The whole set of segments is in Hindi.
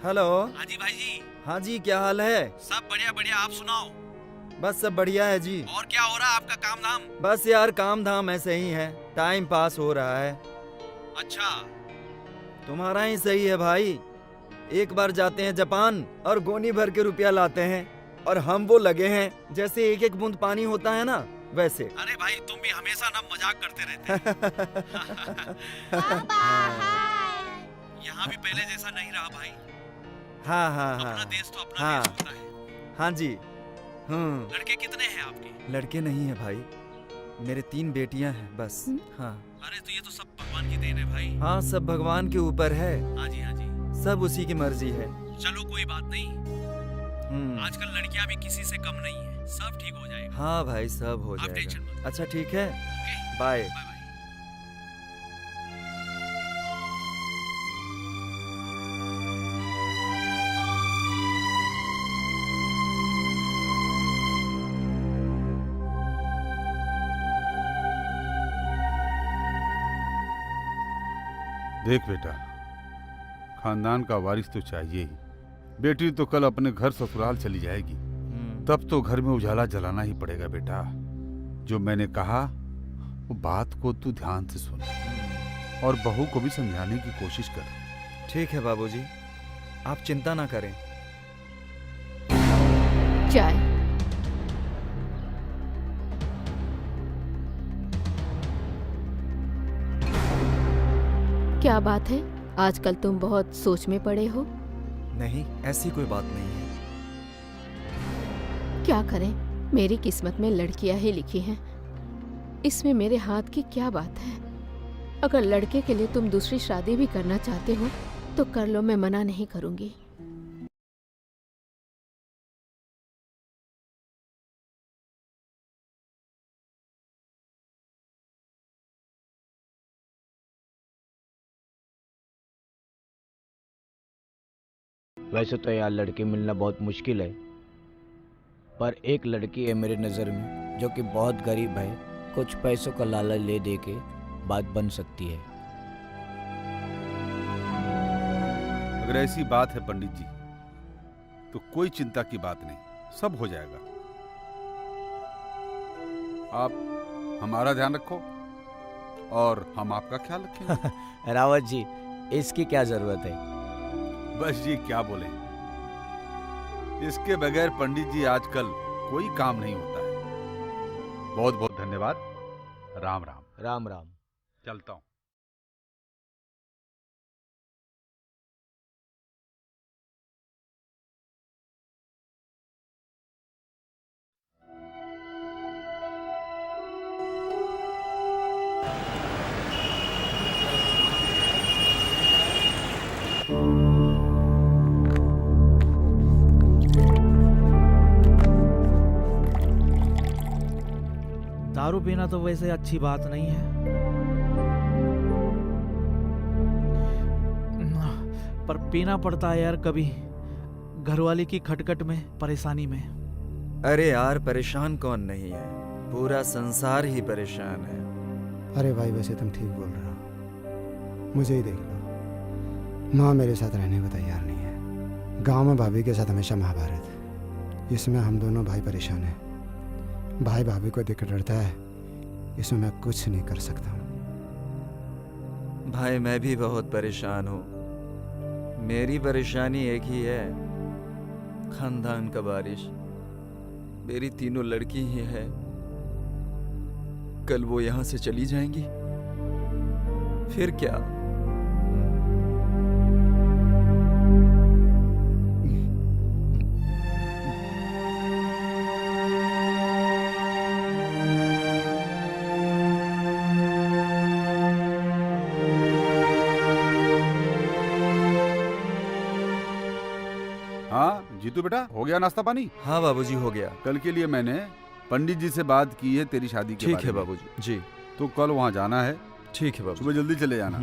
हेलो। हाँ जी भाई जी। हाँ जी, क्या हाल है? सब बढ़िया बढ़िया, आप सुनाओ। बस सब बढ़िया है जी। और क्या हो रहा है आपका काम धाम? बस यार काम धाम ऐसे ही है, टाइम पास हो रहा है। अच्छा। तुम्हारा ही सही है भाई। एक बार जाते हैं जापान और गोनी भर के रुपया लाते हैं, और हम वो लगे हैं जैसे एक एक बूंद पानी होता है ना, वैसे। अरे भाई तुम भी हमेशा ना मजाक करते रहते यहाँ भी पहले जैसा नहीं रहा भाई। हाँ हाँ अपना हाँ देश तो अपना हाँ देश होता है। हाँ जी। लड़के कितने हैं आपके? लड़के नहीं है भाई, मेरे 3 बेटियां हैं बस। हाँ। अरे तो ये तो सब भगवान की देन है भाई। हाँ, सब भगवान के ऊपर है, हाँ जी हाँ जी। सब उसी की मर्जी है। चलो कोई बात नहीं, आजकल लड़कियां भी किसी से कम नहीं है, सब ठीक हो जाएगा। हाँ भाई, सब हो आप टेंशन जाएगा। मत। अच्छा ठीक है, ओके, बाय। Bye bye. देख बेटा, खानदान का वारिस तो चाहिए ही। बेटी तो कल अपने घर ससुराल चली जाएगी, तब तो घर में उजाला जलाना ही पड़ेगा बेटा। जो मैंने कहा वो बात को तू ध्यान से सुन, और बहू को भी समझाने की कोशिश कर। ठीक है बाबूजी, आप चिंता ना करें। चाय। क्या बात है, आजकल तुम बहुत सोच में पड़े हो? नहीं, ऐसी कोई बात नहीं है। क्या करें, मेरी किस्मत में लड़कियां ही लिखी हैं। इसमें मेरे हाथ की क्या बात है? अगर लड़के के लिए तुम दूसरी शादी भी करना चाहते हो तो कर लो, मैं मना नहीं करूंगी। वैसे तो यार लड़की मिलना बहुत मुश्किल है, पर एक लड़की है मेरे नज़र में जो कि बहुत गरीब है, कुछ पैसों का लालच ले दे के बात बन सकती है। अगर ऐसी बात है पंडित जी, तो कोई चिंता की बात नहीं, सब हो जाएगा। आप हमारा ध्यान रखो और हम आपका ख्याल रखेंगे। रावत जी, इसकी क्या जरूरत है? बस ये क्या बोले, इसके बगैर पंडित जी आजकल कोई काम नहीं होता है। बहुत बहुत धन्यवाद। राम राम। राम राम। चलता हूँ। दारू पीना तो वैसे अच्छी बात नहीं है, पर पीना पड़ता है यार कभी, घरवाली की खटखट में, परेशानी में। अरे यार, परेशान कौन नहीं है, पूरा संसार ही परेशान है। अरे भाई, वैसे तुम ठीक बोल रहे हो। मुझे ही देख लो, माँ मेरे साथ रहने को तैयार नहीं है। गांव में भाभी के साथ हमेशा महाभारत, इसमें हम दोनों भाई परेशान हैं। भाई भाभी को देख डरता है, इसमें मैं कुछ नहीं कर सकता हूँ। भाई मैं भी बहुत परेशान हूँ। मेरी परेशानी एक ही है, खानदान का बारिश। मेरी 3 लड़की ही है, कल वो यहाँ से चली जाएंगी, फिर क्या? हाँ जीतू बेटा, हो गया नाश्ता पानी? हाँ बाबूजी, हो गया। कल के लिए मैंने पंडित जी से बात की है तेरी शादी के ठीक बारे है में। बाबूजी जी। तो कल वहाँ जाना है। ठीक है बाबूजी। सुबह जल्दी चले जाना,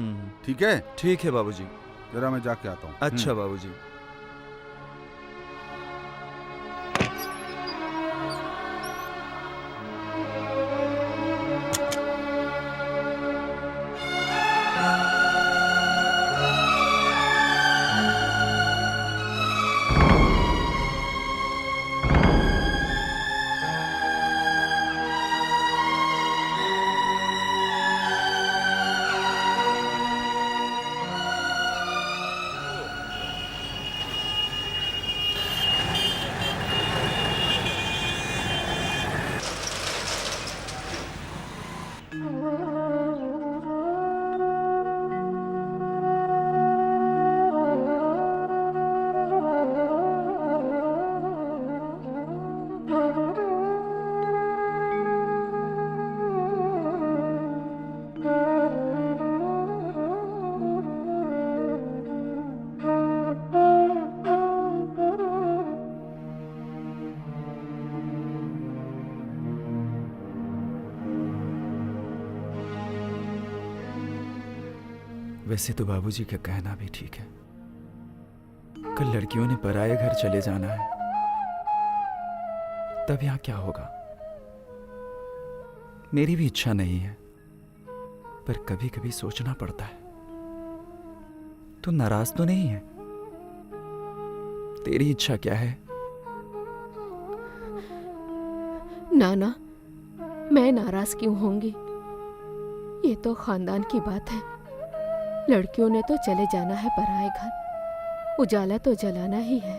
ठीक है? ठीक है बाबूजी। जरा मैं जाके आता हूँ। अच्छा बाबूजी। वैसे तो बाबूजी का कहना भी ठीक है। कल लड़कियों ने पराये घर चले जाना है, तब यहां क्या होगा। मेरी भी इच्छा नहीं है, पर कभी कभी सोचना पड़ता है। तू नाराज तो नहीं है? तेरी इच्छा क्या है? नाना, मैं नाराज क्यों होंगी? ये तो खानदान की बात है। लड़कियों ने तो चले जाना है पराए घर, उजाला तो जलाना ही है।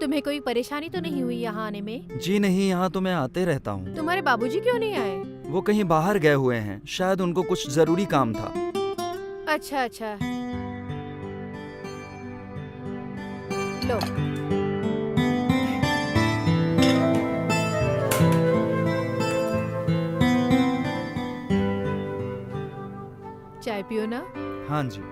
तुम्हें कोई परेशानी तो नहीं हुई यहाँ आने में? जी नहीं, यहाँ तो मैं आते रहता हूँ। तुम्हारे बाबूजी क्यों नहीं आए? वो कहीं बाहर गए हुए हैं, शायद उनको कुछ जरूरी काम था। अच्छा अच्छा, लो। चाय पियो ना। हाँ जी।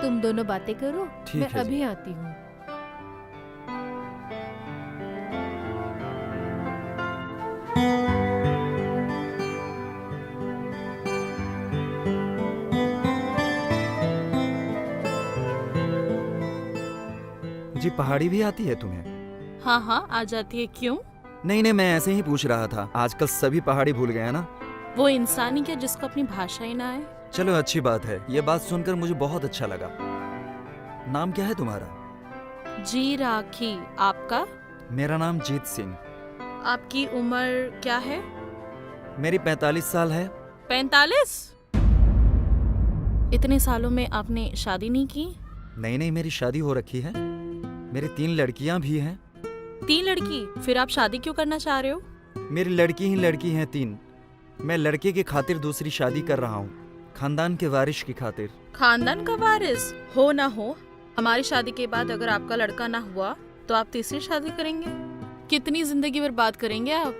तुम दोनों बातें करो, ठीक मैं है जी। अभी आती हूँ। जी, पहाड़ी भी आती है तुम्हें? हाँ हाँ आ जाती है। क्यों? नहीं नहीं, मैं ऐसे ही पूछ रहा था। आजकल सभी पहाड़ी भूल गए हैं ना। वो इंसान ही क्या जिसको अपनी भाषा ही ना आए। चलो अच्छी बात है, ये बात सुनकर मुझे बहुत अच्छा लगा। नाम क्या है तुम्हारा? जी राखी। आपका? मेरा नाम जीत सिंह। आपकी उम्र क्या है? मेरी 45 साल है। 45? इतने सालों में आपने शादी नहीं की? नहीं नहीं, मेरी शादी हो रखी है। मेरी 3 लड़कियां भी हैं। 3 लड़की? फिर आप शादी क्यों करना चाह रहे हो? मेरी लड़की ही लड़की हैं 3। मैं लड़के की खातिर दूसरी शादी कर रहा हूँ, खानदान के वारिस की खातिर। खानदान का वारिस हो ना हो, हमारी शादी के बाद अगर आपका लड़का ना हुआ तो आप तीसरी शादी करेंगे? कितनी जिंदगी बर्बाद करेंगे आप?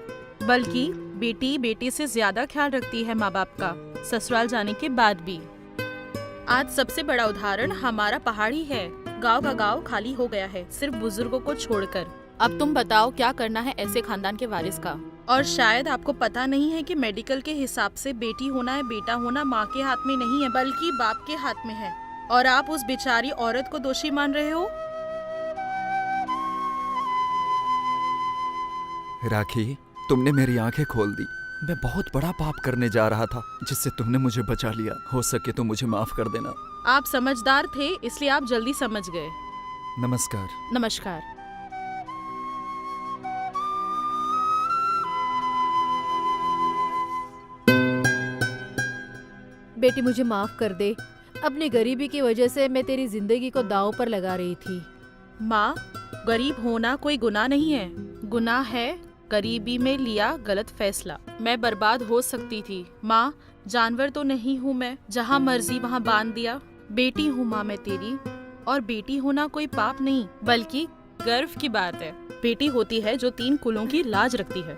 बल्कि बेटी बेटी से ज्यादा ख्याल रखती है माँ बाप का, ससुराल जाने के बाद भी। आज सबसे बड़ा उदाहरण हमारा पहाड़ी है। गांव का गांव खाली हो गया है, सिर्फ बुजुर्गों को छोड़कर। अब तुम बताओ क्या करना है ऐसे खानदान के वारिस का। और शायद आपको पता नहीं है कि मेडिकल के हिसाब से बेटी होना या बेटा होना माँ के हाथ में नहीं है, बल्कि बाप के हाथ में है। और आप उस बेचारी औरत को दोषी मान रहे हो। राखी, तुमने मेरी आंखें खोल दी। मैं बहुत बड़ा पाप करने जा रहा था, जिससे तुमने मुझे बचा लिया। हो सके तो मुझे माफ कर देना। आप समझदार थे इसलिए आप जल्दी समझ गए। नमस्कार। नमस्कार। बेटी मुझे माफ कर दे। अपनी गरीबी की वजह से मैं तेरी जिंदगी को दांव पर लगा रही थी। माँ, गरीब होना कोई गुनाह नहीं है। गुनाह है गरीबी में लिया गलत फैसला। मैं बर्बाद हो सकती थी। माँ, जानवर तो नहीं हूँ मैं, जहाँ मर्जी वहाँ बांध दिया। बेटी हूँ माँ मैं तेरी, और बेटी होना कोई पाप नहीं बल्कि गर्व की बात है। बेटी होती है जो 3 कुलों की लाज रखती है।